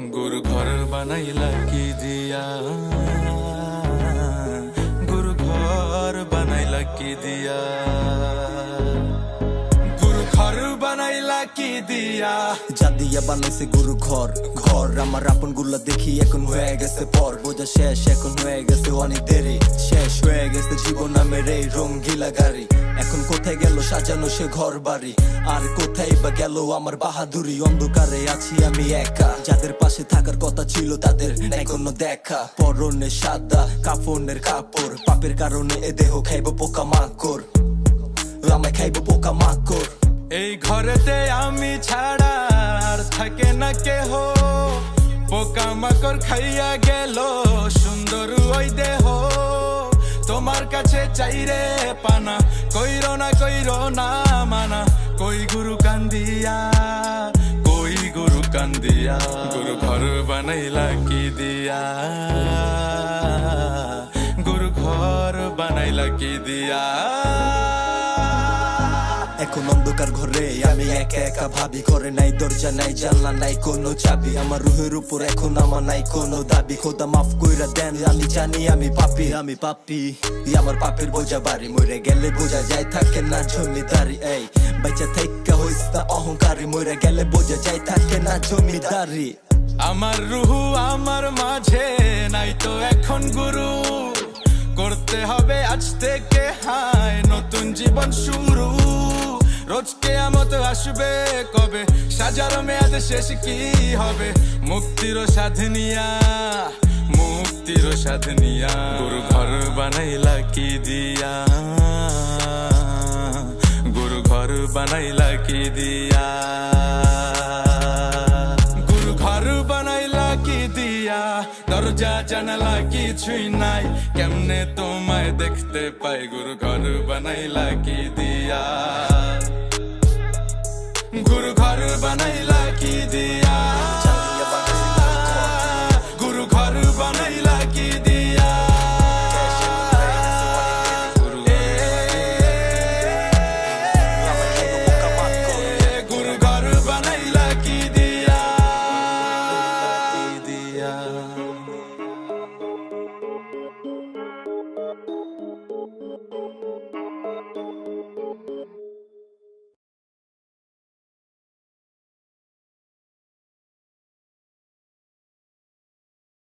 गुरु घर बनाइला की दिया, गुरु घर बनाइला की दिया, गुरु घर बनाइला की दिया। যা দিয়া বানাইছে গুরু ঘর ঘর আমার আপন গুলা দেখি এখন হয়ে গেছে পর বোঝা শেষ এখন হয়ে গেছে অনেক দেরি শেষ হয়ে গেছে জীবন নামের এই রঙ্গিলা গাড়ি এখন কোথায় গেল সাজানো সে ঘর বাড়ি আর কোথায় বা গেল আমার বাহাদুরি অন্ধকারে আছি আমি একা যাদের পাশে থাকার কথা ছিল তাদের নাই কোনো দেখা পরনে সাদা কাফনের কাপড় পাপের কারণে এ দেহ খাইব পোকা মাকড় আমায় খাইব পোকা মাকড় এই ঘরেতে আমি ছাড়া আর থাকে না কেহ পোকা মাকড় খাইয়া গেল সুন্দর ওই দেহ তোমার কাছে চাইরে পানা কইরো না মানা কই গুরু কান্দিয়া কই গুরু কান্দিয়া গুরু ঘর বানাইলা কি দিয়া গুরু ঘর বানাইলা কি দিয়া এখন অন্ধকার ঘরে আমি একা একা ভাবি ঘরে নাই দরজা নাই জানলা নাই কোনো চাবি আমার রুহের উপর এখন আমার নাই কোনো দাবি খোদা মাফ কইরা দেন আমি জানি আমি পাপি আমার পাপের বোঝা বাড়ি মরে গেলে বোঝা যায় থাকে না জমিদারি এই বাইচা থাইকা হইস্তা অহংকারী মরে গেলে বোঝা যায় থাকে না জমিদারি আমার রুহু আমার মাঝে নাই তো এখন গুরু করতে হবে আজ থেকে হায় নতুন জীবন শুরু রোজ কিয়ামত আসবে কবে সাজার মেয়াদ শেষ কি হবে মুক্তির সাধনিয়া গুরু ঘর বানাইলা কি দিয়া গুরু ঘর বানাইলা কি দিয়া গুরু ঘর বানাইলা কি দিয়া দরজা জানালা কিছুই নাই কেমনে তোমায় দেখতে পাই গুরু ঘর বানাইলা কি দিয়া गुरु घर बनाइला की दिया गुरु घर बनाइला की दिया गुरु घर बनाइला की दिया